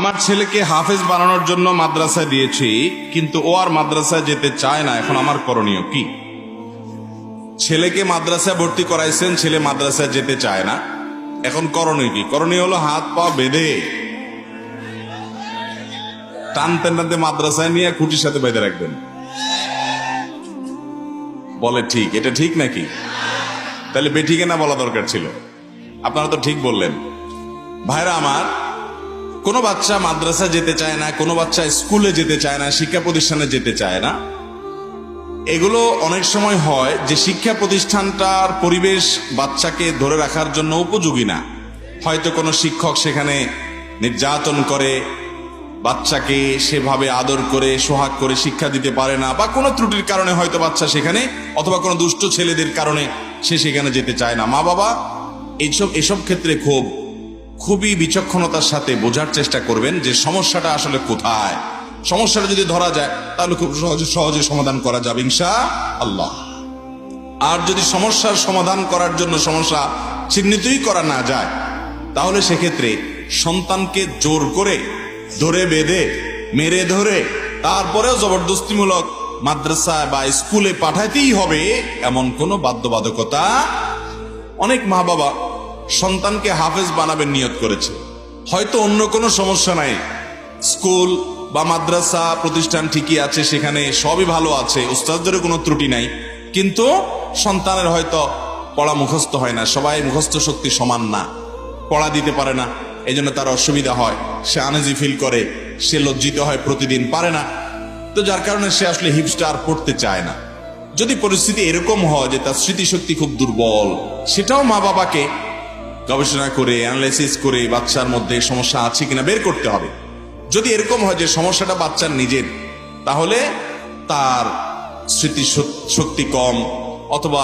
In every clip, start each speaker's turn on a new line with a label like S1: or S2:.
S1: আমার ছেলেকে হাফেজ বানানোর জন্য মাদ্রাসায় দিয়েছি, কিন্তু ও আর মাদ্রাসায় যেতে চায় না। এখন আমার করণীয় কি? ছেলেকে মাদ্রাসায় ভর্তি করাইছেন, ছেলে মাদ্রাসায় যেতে চায় না, এখন করণীয় কি? করণীয় হলো হাত পা বেঁধে টানতে টানতে মাদ্রাসায় নিয়ে খুঁটির সাথে বেঁধে রাখবেন। বলে ঠিক, এটা ঠিক নাকি? তাহলে বেঠিকে না বলা দরকার ছিল, আপনারা তো ঠিক বললেন। ভাইরা আমার, কোনো বাচ্চা মাদ্রাসা যেতে চায় না, কোনো বাচ্চা স্কুলে যেতে চায় না, শিক্ষা প্রতিষ্ঠানে যেতে চায় না। এগুলো অনেক সময় হয় যে শিক্ষা প্রতিষ্ঠানটার পরিবেশ বাচ্চাকে ধরে রাখার জন্য উপযোগী না। হয়তো কোনো শিক্ষক সেখানে নির্যাতন করে, বাচ্চাকে সেভাবে আদর করে সোহাগ করে শিক্ষা দিতে পারে না, বা কোনো ত্রুটির কারণে হয়তো বাচ্চা সেখানে, অথবা কোনো দুষ্ট ছেলেদের কারণে সে সেখানে যেতে চায় না। মা বাবা এসব ক্ষেত্রে খুবই বিচক্ষণতার সাথে বোঝার চেষ্টা করবেন যে সমস্যাটা আসলে কোথায়। সমস্যাটা যদি ধরা যায় তাহলে খুব সহজে সমাধান করা যাবে ইনশাআল্লাহ। আর যদি সমস্যার সমাধান করার জন্য সমস্যা চিহ্নিতই করা না যায়, তাহলে সেক্ষেত্রে সন্তানকে জোর করে ধরে বেঁধে মেরে ধরে তারপরেও জবরদস্তিমূলক মাদ্রাসায় বা স্কুলে পাঠাইতেই হবে এমন কোনো বাধ্যবাধকতা। অনেক মা বাবা সন্তানকে হাফেজ বানাবেন নিয়ত করেছে, হয়তো অন্য কোনো সমস্যা নাই, স্কুল বা মাদ্রাসা প্রতিষ্ঠান ঠিকই আছে, সেখানে সবই ভালো আছে, উস্তাদদেরও কোনো ত্রুটি নাই, কিন্তু সন্তানের হয়তো পড়া মুখস্থ হয় না, সবাই মুখস্থ শক্তি সমান না, পড়া দিতে পারে না, এই জন্য তার অসুবিধা হয়, সে আনইজি ফিল করে, সে লজ্জিত হয়, প্রতিদিন পারে না, তো যার কারণে সে আসলে হিপসটা আর পড়তে চায় না। যদি পরিস্থিতি এরকম হয় যে তার স্মৃতিশক্তি খুব দুর্বল, সেটাও মা বাবাকে গবেষণা করে অ্যানালাইসিস করে বাচ্চার মধ্যে সমস্যা আছে কিনা বের করতে হবে। যদি এরকম হয় যে সমস্যাটা বাচ্চার নিজের, তাহলে তার স্মৃতি শক্তি কম, অথবা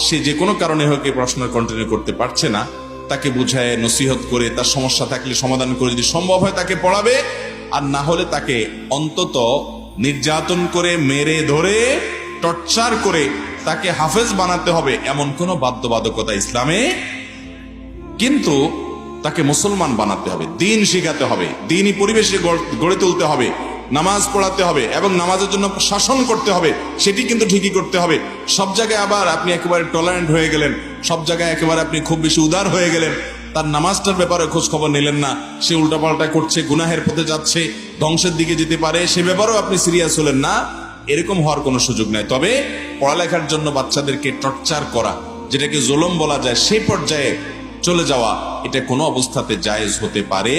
S1: সে যে কোনো কারণে হোক পড়াশোনা কন্টিনিউ করতে পারছে না, তাকে বুঝায় নসিহত করে তার সমস্যা থাকলে সমাধান করে যদি সম্ভব হয় তাকে পড়াবে, আর না হলে তাকে অন্তত নির্যাতন করে মেরে ধরে টর্চার করে তাকে হাফেজ বানাতে হবে এমন কোনো বাধ্যবাধকতা ইসলামে, কিন্তু তাকে মুসলমান বানাতে হবে, দিন শিখাতে হবে, দিনই পরিবেশে গড়ে তুলতে হবে, নামাজ পড়াতে হবে এবং নামাজের জন্য শাসন করতে হবে, সেটি কিন্তু ঠিকই করতে হবে। সব জায়গায় আবার আপনি একেবারে টলারেন্ট হয়ে গেলেন, সব জায়গায় একেবারে আপনি খুব বেশি উদার হয়ে গেলেন, তার নামাজটার ব্যাপারে খোঁজ খবর নিলেন না, সে উল্টাপাল্টা করছে, গুনাহের পথে যাচ্ছে, ধ্বংসের দিকে যেতে পারে, সে ব্যাপারেও আপনি সিরিয়াস হলেন না, এরকম হওয়ার কোনো সুযোগ নাই। তবে পড়ালেখার জন্য বাচ্চাদেরকে টর্চার করা, যেটাকে জুলুম বলা যায়, সেই পর্যায়ে চলে যাওয়া, এটা কোনো অবস্থাতে জায়েজ হতে পারে।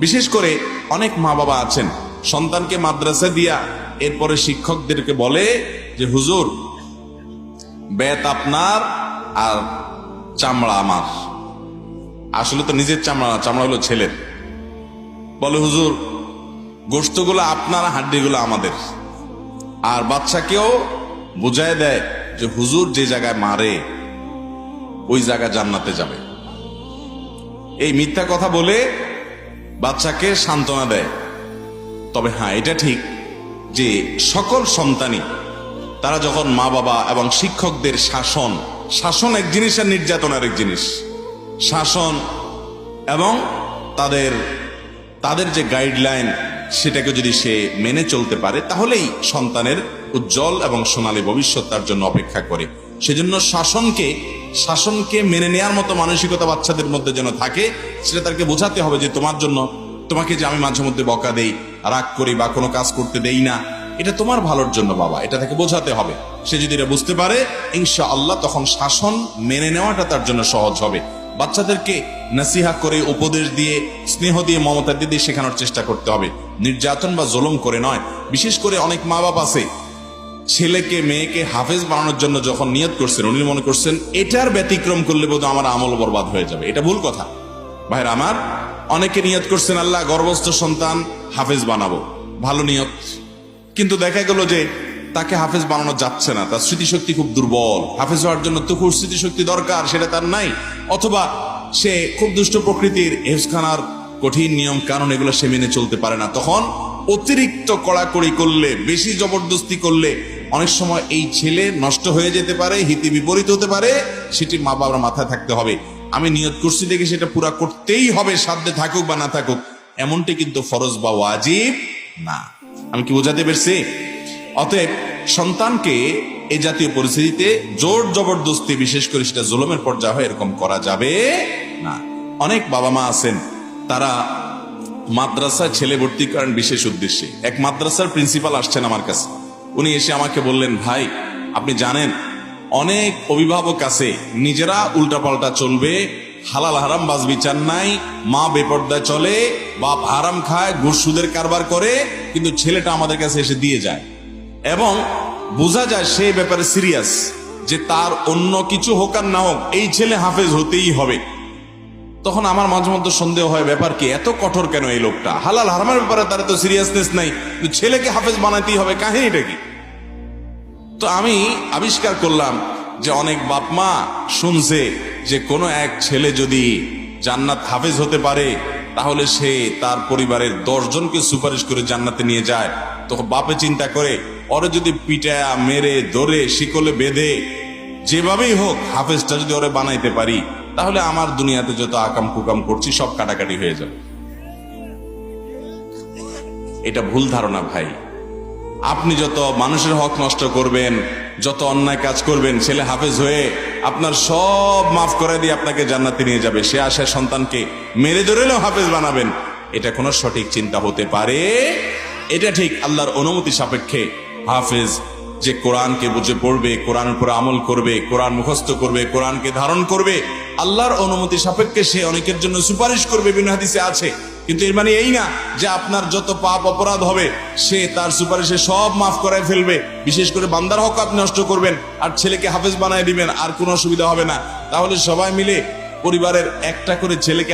S1: বিশেষ করে অনেক মা বাবা আছেন সন্তানকে মাদ্রাসা দিয়া এরপরে শিক্ষকদেরকে বলে যে হুজুর বেত আপনার আর চামড়া আমার। আসলে তো নিজের চামড়া না, চামড়া হলো ছেলের। বলে হুজুর গোশতগুলো আপনার, হাড্ডিগুলো আমাদের। আর বাচ্চাকেও বুঝায় দেয় যে হুজুর যে জায়গায় মারে ওই জায়গা জান্নাতে যাবে। এই মিথ্যা কথা বলে বাচ্চাকে সান্ত্বনা দেয়। তবে হ্যাঁ, এটা ঠিক যে সকল সন্তানই তারা যখন মা বাবা এবং শিক্ষকদের শাসন এক জিনিস আর নির্যাতন আরেক জিনিস। শাসন এবং তাদের যে গাইডলাইন, সেটাকে যদি সে মেনে চলতে পারে, তাহলেই সন্তানের উজ্জ্বল এবং সোনালী ভবিষ্যৎ তার জন্য অপেক্ষা করে। সেজন্য শাসনকে মেনে নেয়ার মতো মানসিকতা বাচ্চাদের মধ্যে যেন থাকে, সেটা তাকে বোঝাতে হবে যে তোমাকে যে আমি মাঝে মধ্যে বকা দেই, রাগ করি বা কোনো কাজ করতে দেই না, এটা তোমার ভালোর জন্য বাবা, এটা তাকে বোঝাতে হবে। সে যদি এটা বুঝতে পারে ইনশাআল্লাহ তখন শাসন মেনে নেওয়াটা তার জন্য সহজ হবে। বাচ্চাদেরকে নসিহা করে, উপদেশ দিয়ে, স্নেহ দিয়ে, মমতা দিয়ে শেখানোর চেষ্টা করতে হবে, নির্যাতন বা জুলুম করে নয়। বিশেষ করে অনেক মা বাবা আছে ছেলেকে মেয়েকে হাফেজ বানানোর জন্য যখন নিয়ত করছেন, উনি মনে করছেন এটার ব্যতিক্রম করলে বোধহয় আমার আমল বরবাদ হয়ে যাবে। এটা ভুল কথা ভাইরা আমার। অনেকে নিয়ত করছেন আল্লাহ গর্ভস্থ সন্তান হাফেজ বানাবো, ভালো নিয়ত, কিন্তু দেখা গেল যে তাকে হাফেজ বানানো যাচ্ছে না, তার স্মৃতিশক্তি খুব দুর্বল, হাফেজ হওয়ার জন্য তো খুব স্মৃতিশক্তি দরকার, সেটা তার নাই, অথবা সে খুব দুষ্ট প্রকৃতির, হেফজখানার কঠিন নিয়ম কানুন এগুলো সে মেনে চলতে পারে না। তখন অতিরিক্ত কড়াকড়ি করলে, বেশি জবরদস্তি করলে অনেক সময় এই ছেলে নষ্ট হয়ে যেতে পারে, হিতে বিপরীত হতে পারে। সেটি মা বাবার মাথায় থাকতে হবে। আমি নিয়ত করছি দেখে সেটা পুরা করতেই হবে, সাধ্যে থাকুক বা না থাকুক, এমনটি কিন্তু ফরজ বা ওয়াজিব না। আমি কি বোঝাতে পেরেছি? অতএব সন্তানকে এই জাতীয় পরিস্থিতিতে জোর জবরদস্তি, বিশেষ করে সেটা জুলুমের পর্যায়ে হয়, এরকম করা যাবে না। অনেক বাবা মা আছেন, তারা মাদ্রাসায় ছেলে ভর্তি করেন বিশেষ উদ্দেশ্যে। এক মাদ্রাসার প্রিন্সিপাল আসছেন আমার কাছে। উনি এসে আমাকে বললেন, ভাই আপনি জানেন অনেক অভিভাবক আছে নিজেরা উল্টাপাল্টা চলবে, হালাল হারাম বাজ বিচার নাই, মা বেপর্দায় চলে, বাপ হারাম খায়, ঘুষ সুদের কারবার করে, কিন্তু ছেলেটা আমাদের কাছে এসে দিয়ে যায় এবং বোঝা যায় সে ব্যাপারে সিরিয়াস, যে তার অন্য কিছু হোক আর না হোক এই ছেলে হাফেজ হতেই হবে। তখন আমার মাঝে মধ্যে সন্দেহ হয়, ব্যাপার কি, এত কঠোর কেন এই লোকটা? হালাল হারামের ব্যাপারে তার তো সিরিয়াসনেস নাই, কিন্তু ছেলেকে হাফেজ বানাতেই হবে, কাহিনীটা কি? তো আমি আবিষ্কার করলাম যে অনেক বাপ মা শুনছে যে কোনো এক ছেলে যদি জান্নাত হাফেজ হতে পারে তাহলে সে তার পরিবারের 10 জনকে সুপারিশ করে জান্নাতে নিয়ে যায়। তখন বাপে চিন্তা করে, ওরে যদি পিটায়া মেরে ধরে শিকলে বেঁধে যেভাবেই হোক হাফেজটা যদি ওরে বানাইতে পারি, তাহলে আমার দুনিয়াতে যত আকাম কুকাম করছি সব কাটাকাটি হয়ে যাবে। এটা ভুল ধারণা ভাই। আপনি যত মানুষের হক নষ্ট করবেন, যত অন্যায় কাজ করবেন, ছেলে হাফেজ হয়ে আপনার সব মাফ করে দিয়ে আপনাকে জান্নাতে নিয়ে যাবে। সে আশায় সন্তানকে মেরে ধরেলেও হাফেজ বানাবেন, এটা কোনো সঠিক চিন্তা হতে পারে? এটা ঠিক আল্লাহর অনুমতি সাপেক্ষে হাফেজ যে কোরআনকে বুঝে পড়বে, কোরআনের উপর আমল করবে, কোরআন মুখস্থ করবে, কোরআনকে ধারণ করবে, আল্লাহর অনুমতি সাপেক্ষে সে অনেকের জন্য সুপারিশ করবে, বিনা হাদিসে আছে। কিন্তু এর মানে এই না যে আপনার যত পাপ অপরাধ হবে সে তার সুপারিশে সব মাফ করায় ফেলবে। বিশেষ করে বান্দার হক আপনি নষ্ট করবেন আর ছেলেকে হাফেজ বানায় দিবেন, আর কোনো অসুবিধা হবে না। তাহলে সবাই মিলে পরিবারের একটা করে ছেলেকে